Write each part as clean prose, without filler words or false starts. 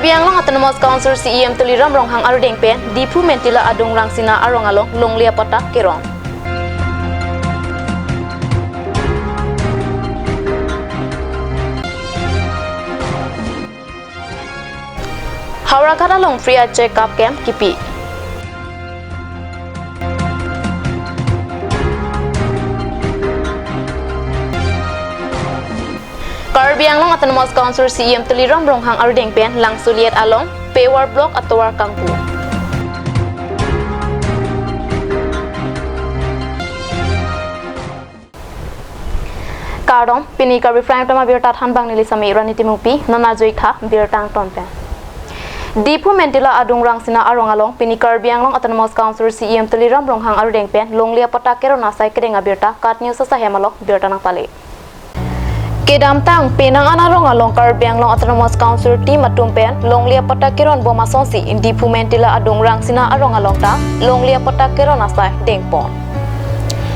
Karbi Anglong Autonomous Council CEM Tuliram Ronghang Aru Dengpen Dipu Mentila Adung Rangsina Arong Along Longlia Pota Kerong. Hawrakhat Along Free Check Up Camp Kipi. Karbi Anglong Autonomous Council CEM Tuliram Ronghang Aru Dengpen Lang Suliat Along Pewar Block Atawar Kangpu. Kardom Pini Karbi Frank Tama Birtat Hanbang Nilisami Raniti Mupi Nana Joikha Birtang Tonpen. Dipu Mentila Adung Rangsina Arong Along Pini Karbi Anglong Autonomous Council CEM Tuliram Ronghang Aru Dengpen Longlia Pota Kerona Sai Kedenga Birta Kat News Sa Hemalok Birtanang Pali. Kedam tang penang anarong along Karbi Anglong Autonomous Council team atumpen Longlia Pota Keron Boma Sonsi Dipu Mentila Adung Rangsina Arong Along ta Longlia Pota Keron Asai Dengpon.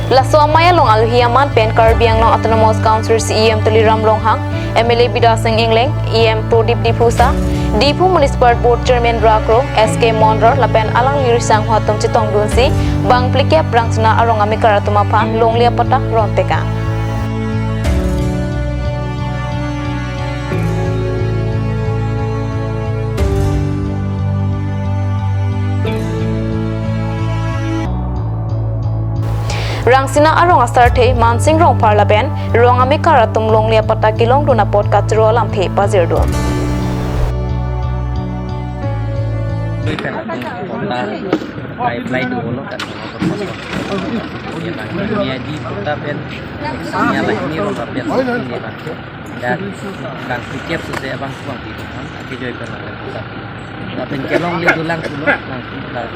Laso amaya long alhiaman pen Karbi Anglong Autonomous Council CEM Tuliram Ronghang MLA Bidasing Ingleng EM Prodip Dipusa Dipu Municipal Board Chairman Rakro SK Mondor lapen alang lirisang hotom Chitong Dunsi Bang Plike Prangsina Arong Amikara Tumapa Longlia Pota Ronteka. Rangsina Arong Astarte Mansing Rong Parlaben Rong Amikara Tum Longlia Pota Kilong Duna Pot Katro Lam Phe Pazirdo. Apply dulu kan dia di kota pen seksinya lah ini roda pen ini lah dan kan pikir sesuai abang suang itu kan aku joy pernah pusat tapi kelong lihat ulang dulu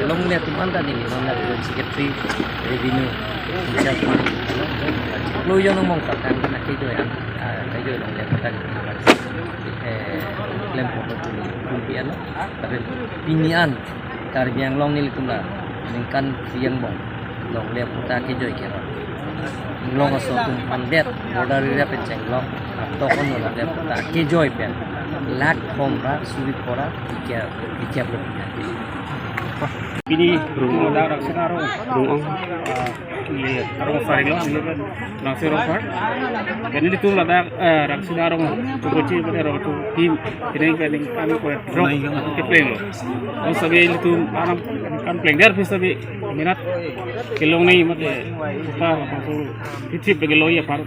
kelong lihat tuh mana tadi mana tuh secretary revenue lu yang ngomong kan aku joy long lihat kota klaim foto kumpian tapi pinian Karbi Anglong nil kumla ningkan siang bong long lihat kota aku joy kira long aso tum pandet border area penceng long tokon long lihat kota aku joy pen lat komra sulit kora ikia Ini rumah ada orang sekarang rumah lihat orang sarilo lihat langsung orang dan ini tuh ada orang sekarang tuh kecil pada orang tuh tim ini kami kuat drop ke play loh orang sabi itu anak kan play dia bisa sabi minat kilong nih mati apa tuh kecil bagi lo ya par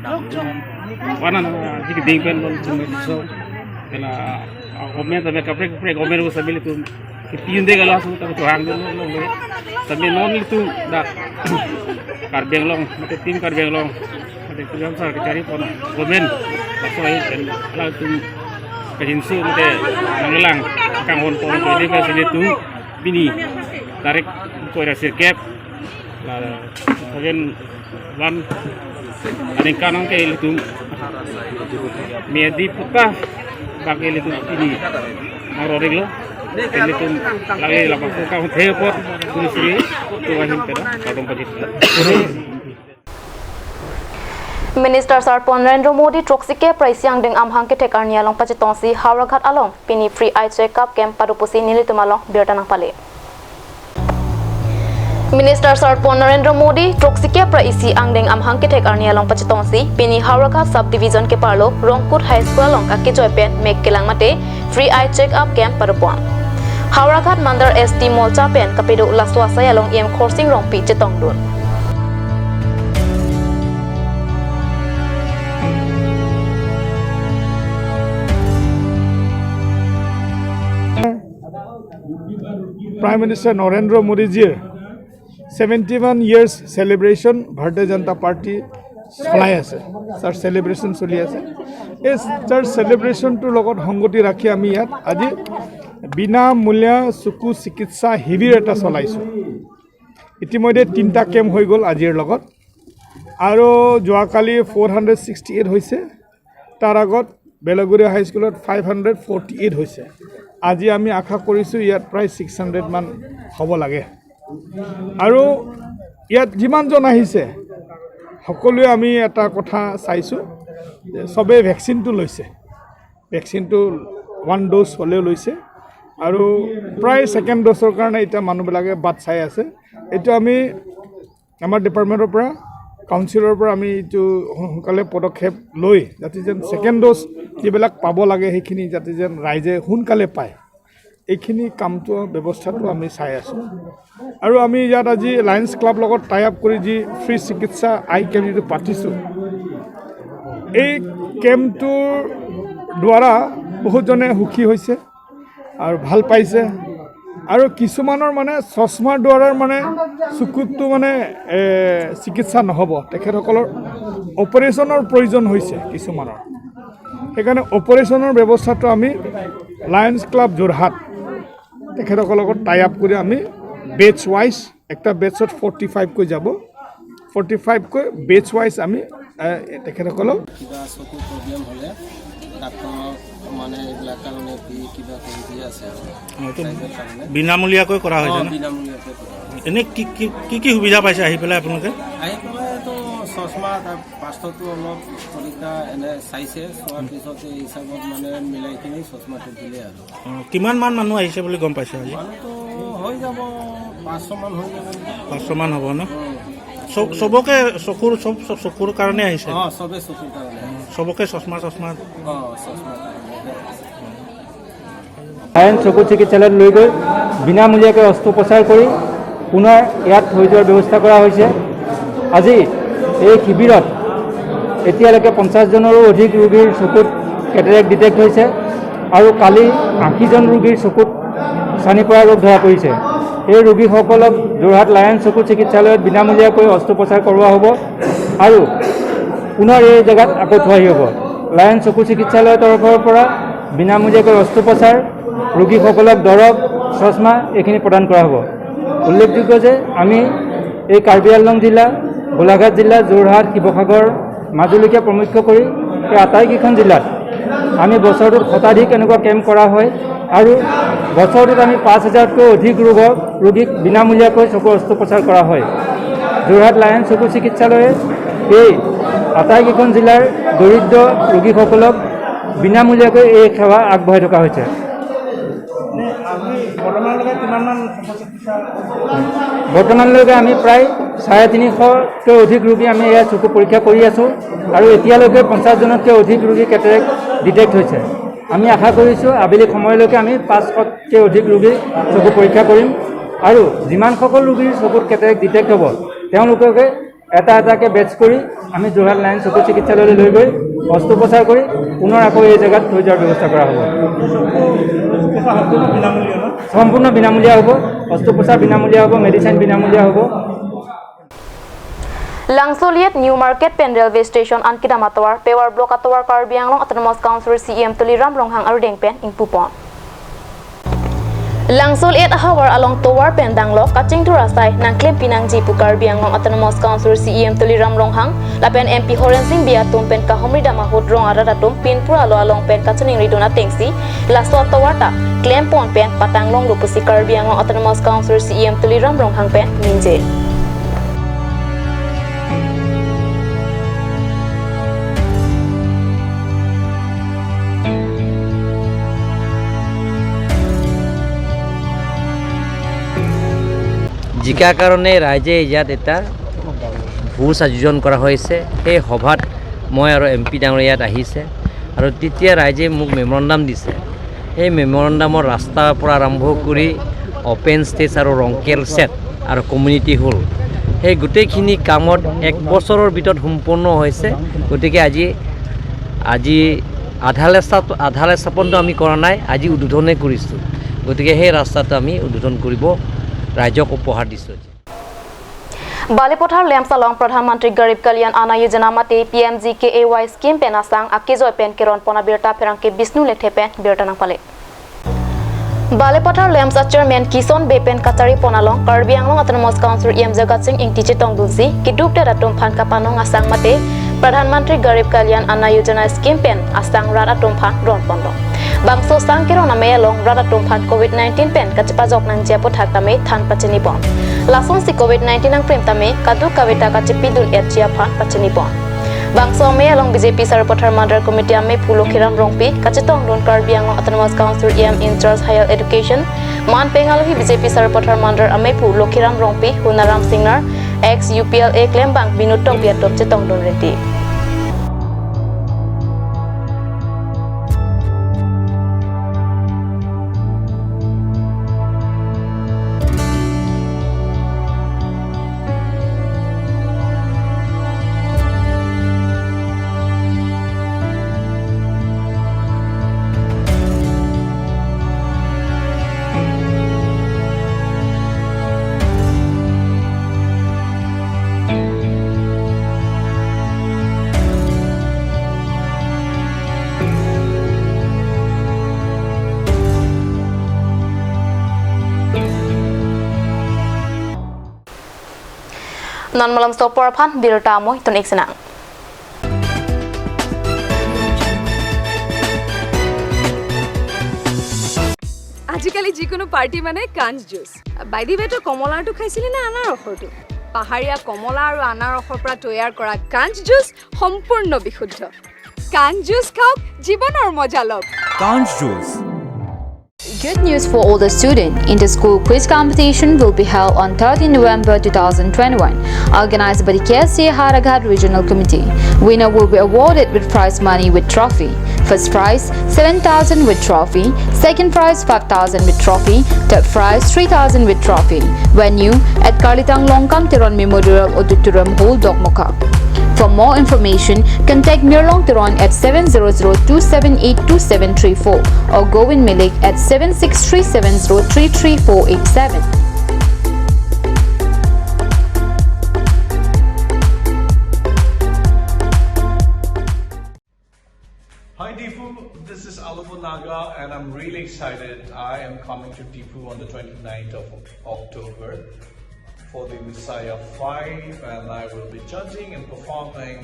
warna jadi dingin loh cuma so kalau komen tapi kapre komen gue sabi itu Piun deh kalau langsung tahu hang dulu sambil non itu dah Karbi Anglong mati tim Karbi Anglong mati tujuan saya cari pon komen langsung dan langsung kejinsu mati nanglang kangon pon ini kan sini tuh bini tarik kau rasa cap lah kemudian wan ada kanang ke itu media putah pakai itu ini maroreng lo ini tuh lagi lapang kau telepon tulis ini tuh wajib kita kadang pagi. Minister Sarpon Narendra Modi Troksike Praisyang Deng Amhang ke Tekarnia Long Pachitongsi Hawrakhat Along Pini Free Eye Check Up Camp Padupusi Nilitumalong Birtanang Pali. Minister Sarpon Narendra Modi Troksike Praisi Angdeng Amhang ke Tekarnia Long Pachitongsi Pini Hawrakhat Subdivision ke Parlo Rongkut High School Long Kaki Joypen Mek Kelang Mate Free Eye Check Up Camp Padupuan. Hawrakhat Mandar ST Molcha Pen Kapido Laswasa Yalong Em Khorsing Rongpi Chetong Dun. Prime Minister Narendra Modi ji 71 years celebration Bharatiya Janata Party চলাই আছে তার celebration চলি আছে এই তার সেলিব্ৰেশনটোৰ লগত সংগতি ৰাখি আমি ইয়াত আজি বিনামূল্য চকু চিকিৎসা শিবিৰ এটা চলাইছোঁ ইতিমধ্যে 3টা কেম্প হৈ গ'ল আজিৰ লগত আৰু যোৱাকালি 468 হৈছে তাৰ আগত বেলগুৰি হাই স্কুলত 548 হৈছে আজি আমি আশা কৰিছোঁ ইয়াত প্ৰায় 600 মান হ'ব লাগে আৰু ইয়াত যিমানজন আহিছে সকলোৱে আমি এটা কথা চাইছোঁ সবে ভ্যাকচিনটো লৈছে ভ্যাকচিনটো 1 ডোজ হ'লেও লৈছে আৰু প্ৰায় ছেকেণ্ড ড'জৰ কাৰণে এতিয়া মানুহবিলাকে বাট চাই আছে এইটো আমি আমাৰ ডিপাৰ্টমেণ্টৰ পৰা কাউন্সিলৰ পৰা আমি এইটো সোনকালে পদক্ষেপ লৈ যাতে যেন ছেকেণ্ড ড'জ যিবিলাক পাব লাগে সেইখিনি যাতে যেন ৰাইজে সোনকালে পায় এইখিনি কামটো ব্যৱস্থাটো আমি চাই আছোঁ আৰু আমি ইয়াত আজি লায়ন্স ক্লাব লগত টাই আপ কৰি যি ফ্ৰী চিকিৎসা আই কেম্প যিটো পাতিছোঁ এই কেম্পটোৰ দ্বাৰা বহুতজনে সুখী হৈছে আৰু ভাল পাইছে আৰু কিছুমানৰ মানে চশমাৰ দ্বাৰাৰ মানে চকুতটো মানে চিকিৎসা নহ'ব তেখেতসকলৰ অপাৰেশ্যনৰ প্ৰয়োজন হৈছে কিছুমানৰ সেইকাৰণে অপাৰেশ্যনৰ ব্যৱস্থাটো আমি লায়ন্স ক্লাব যোৰহাট তেখেতসকলৰ লগত টাই আপ কৰি আমি বেটছ ৱাইজ একটা বেটছত 45 কৈ যাব 45 কৈ বেটছ ৱাইজ আমি তেখেতসকলক কিবা চকুৰ প্ৰব্লেম হ'লে ডাক্তৰক মানে এইবিলাক কাৰণে কিবা কৰি দিয়া আছে বিনামূলীয়াকৈ কৰা হৈছে বিনামূলীয়াকৈ কৰা এনে কি সুবিধা পাইছে আহি পেলাই আপোনালোকে আহি পেলাইতো চশমা তাৰ পাছতো অলপ পৰীক্ষা এনে চাইছে চোৱাৰ পিছত এই হিচাপত মানে মিলাই কিনি চশমাটো দিলে আৰু কিমান মান মানুহ আহিছে বুলি গম পাইছে আজি মানুহটো হৈ যাব 500 মান হৈ যাব 500 মান হ'ব ন চবকে চকুৰ কাৰণে আহিছে চবে চকুৰ কাৰণে চবকে চশমা চশমা লায়ন্স চকু চিকিৎসালয়ত লৈ গৈ বিনামূলীয়াকৈ অস্ত্ৰোপচাৰ কৰি পুনৰ ইয়াত থৈ যোৱাৰ ব্যৱস্থা কৰা হৈছে আজি এই শিবিৰত এতিয়ালৈকে 50জনৰো অধিক ৰোগীৰ চকুত কেটেৰেক্ট ডিটেক্ট হৈছে আৰু কালি 80জন ৰোগীৰ চকুত চানি পৰা ৰোগ ধৰা পৰিছে এই ৰোগীসকলক যোৰহাট লায়ন্স চকু চিকিৎসালয়ত বিনামূলীয়াকৈ অস্ত্ৰোপচাৰ কৰোৱা হ'ব আৰু পুনৰ এই জেগাত আকৌ থোৱাহি হ'ব লায়ন্স চকু চিকিৎসালয়ৰ তৰফৰ পৰা বিনামূলীয়াকৈ অস্ত্ৰোপচাৰ ৰোগীসকলক দৰৱ চশমা এইখিনি প্ৰদান কৰা হ'ব উল্লেখযোগ্য যে আমি এই কাৰ্বি আংলং জিলা গোলাঘাট জিলা যোৰহাট শিৱসাগৰ মাজুলীকে প্ৰমুখ্য কৰি এই আটাইকেইখন জিলাত আমি বছৰটোত শতাধিক এনেকুৱা কেম্প কৰা হয় আৰু বছৰটোত আমি 5000তকৈ অধিক ৰোগীক বিনামূলীয়াকৈ চকু অস্ত্ৰোপচাৰ কৰা হয় যোৰহাট লায়ন্স চকু চিকিৎসালয়ে এই আটাইকেইখন জিলাৰ দৰিদ্ৰ ৰোগীসকলক বিনামূলীয়াকৈ এই সেৱা আগবঢ়াই থকা হৈছে বৰ্তমানলৈকে আমি প্ৰায় 350তকৈ অধিক ৰোগী আমি এয়া চকু পৰীক্ষা কৰি আছোঁ আৰু এতিয়ালৈকে 50জনতকৈ অধিক ৰোগী কেটেৰেক্ট ডিটেক্ট হৈছে আমি আশা কৰিছোঁ আবেলি সময়লৈকে আমি 500তকৈ অধিক ৰোগী চকু পৰীক্ষা কৰিম আৰু যিমানসকল ৰোগীৰ চকুত কেটেৰেক্ট ডিটেক্ট হ'ব তেওঁলোককে এটা এটাকৈ বেটছ কৰি আমি যোৰহাট লায়ন্স চকু চিকিৎসালয়লৈ লৈ গৈ অস্ত্ৰোপচাৰ কৰি পুনৰ আকৌ এই জেগাত থৈ যোৱাৰ ব্যৱস্থা কৰা হ'ব সম্পূৰ্ণ বিনামূলীয়া হ'ব অস্ত্ৰোপচাৰ বিনামূলীয়া হ'ব মেডিচিন বিনামূলীয়া হ'ব Langsoliet New Market Pen Railway Station Ankida Matawar Pewar Block Atawar Karbi Anglong Autonomous Council CEM Tuliram Ronghang Arudeng Pen Ingpupon Langsol 8 hour along Towar Pendanglo Kaching to Rasai Nangklip Pinang Jipu Karbi Anglong Autonomous Council CEM Tuliram Ronghang Lapen MP Horensing Biatum Pen Kahomri Damahut Rong Aradatum Pinpur Alo along Pen Kachaning Ridona Tengsi Lasto Tawata Claim Pon Pen Patanglong Lupusi Karbi Anglong Autonomous Council CEM Tuliram Ronghang Pen Minje জিকাৰ কাৰণে ৰাইজে ইয়াত এটা ভোজ আয়োজন কৰা হৈছে সেই সভাত মই আৰু MP ডাঙৰ ইয়াত আহিছে আৰু তেতিয়া ৰাইজে মোক মেমৰেণ্ডাম দিছে এই মেমৰেণ্ডামৰ ৰাস্তাৰ পৰা আৰম্ভ কৰি অপেন ষ্টেজ আৰু ৰংকেল ছেট আৰু কমিউনিটি হল সেই গোটেইখিনি কামত 1 বছৰৰ ভিতৰত সম্পূৰ্ণ হৈছে গতিকে আজি আধালে স্থাপনটো আমি কৰা নাই আজি উদ্বোধনে কৰিছোঁ গতিকে সেই ৰাস্তাটো আমি উদ্বোধন কৰিব ৰাজ্যক উপহাৰ দিছোঁ Balipothar Lemsalong Pradhan Mantri Garib Kalyan Ana Yojana Mate PMGKAY scheme pen asang akijoy pen keron pona birta pherangke Bisnu Lekhe pen birta nang pale Balipothar Lemsa Chairman Kison Bepen Kachari Ponalong Karbi Anglong Autonomous Council EM Jagat Singh Ing Tiche Tongdulsi Kiduk te ratum phan kapanong asang mate Pradhan Mantri Garib Kalyan Ana Yojana scheme pen asang rara tumphan ron pondong Bangso sang kirong na mayalong rada tumphan COVID-19 pen kachipajok nang jepo thaktame than pachini pon Lason si COVID-19 ang prem tame kadu kawita kachipidul et chia phan pachini pon Bangso me along BJP Sarapothar Mandar Committee ame Pulo Khiram Rongpi kachetong don Karbi Anglong Autonomous Council in charge higher education man pengalohi BJP Sarapothar Mandar ame Pulo Khiram Rongpi Hunaram Singnar ex UPLA claim bank binutong biatop chetong don reti non malam stopor phan birta moi ton eksenang আজিকালি যিকোনো party মানে কাঞ্জ juice by the ৱেটো কমলাটো খাইছিলি না আনাৰ ৰসটো পাহাৰীয়া কমলা আৰু আনাৰ ৰসৰ পৰা তৈয়াৰ কৰা কাঞ্জ জুচ সম্পূৰ্ণ বিশুদ্ধ কাঞ্জ জুচ খাওক জীৱনৰ মজা লওক Kanj Juice. Good news for all the students. Inter-school quiz competition will be held on 30 November 2021, organized by the KSA Haraghad Regional Committee. Winner will be awarded with prize money with trophy. First prize 7,000 with trophy, second prize 5,000 with trophy, third prize 3,000 with trophy. Venue at Kalitang Longkam Tiron Memorial Auditorium Hall, Dokmoka. For more information, contact Mirlong Tiron at 700-278-2734 or Govin Milik at 7637033487. Hi Deepu, this is Alapu Naga and I'm really excited. I am coming to Deepu on the 29th of October for the Messiah 5 and I will be judging and performing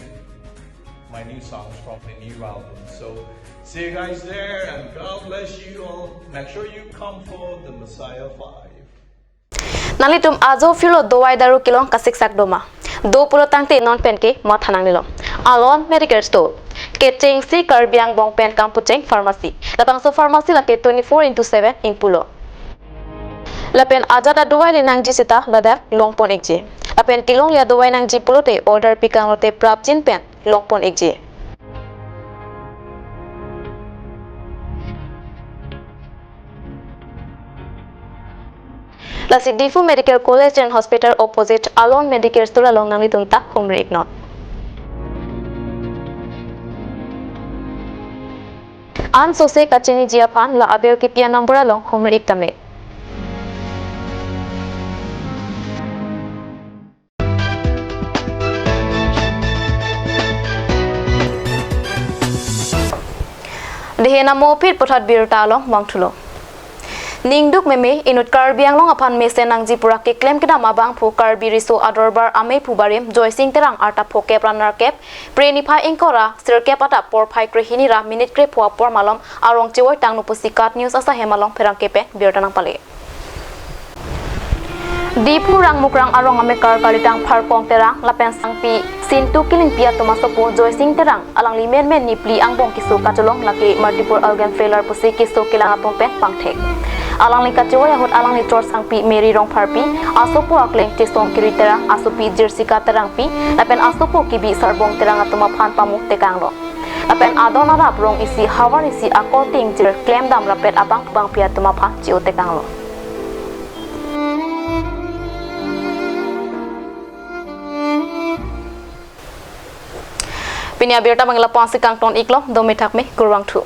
my new songs from the new album. So see you guys there and God bless you all. Make sure you come for the Messiah 5. Nalitum azo filo dowai daru kilong kasik sak doma. Do pulo tangte non pen ke ma thanang nilom. Alon medical store. Ketching si Karbiang bong pen kampucheng pharmacy. Lapang so pharmacy la ke 24/7 ing pulo. Lapen ajada dowai le nang jisita ladak longpon ekje. Lapen kilong ya dowai nang ji pulo te order pikang lote prapjin pen longpon ekje. La Difu Medical College and Hospital opposite Alon Medicare Store along nang litunta home ignot. An sose kachini jiapan la abel ki pia number along home iktame. Dihena mopit pothat birta along mangthulo. Ningduk meme inut Karbi Anglong apan mese nangji pura ke claim kena mabang phu Karbi riso adorbar ame phubarim joysing terang arta phoke pranar kep prenipa ingkora sirkep ata por phai kre hinira minute kre phua por malom arong chewoi tangnu pusikat news asa hemalong pherang kepe birtanang pale Dipu rang mukrang arong ame kar kalitang pharpong terang lapen sangpi sintu kiling pia tomasopo joysing terang alang limen men nipli angbong kisu kacholong laki multiple organ failure pusi kisu kilang apong pen pangthek alang lika cewa yahut alang li chor sangpi meri rong pharpi asopo akleng tesong kiri terang asopi jersika terang pi lapen asopo kibi sarbong terang atoma phan pamuk tekanglo lapen adona rap rong isi hawar isi akoting jer claim dam lapet abang bang pia toma phan ciu tekanglo Pinia birta mangla 5 kang ton iklo do metak me kurang thu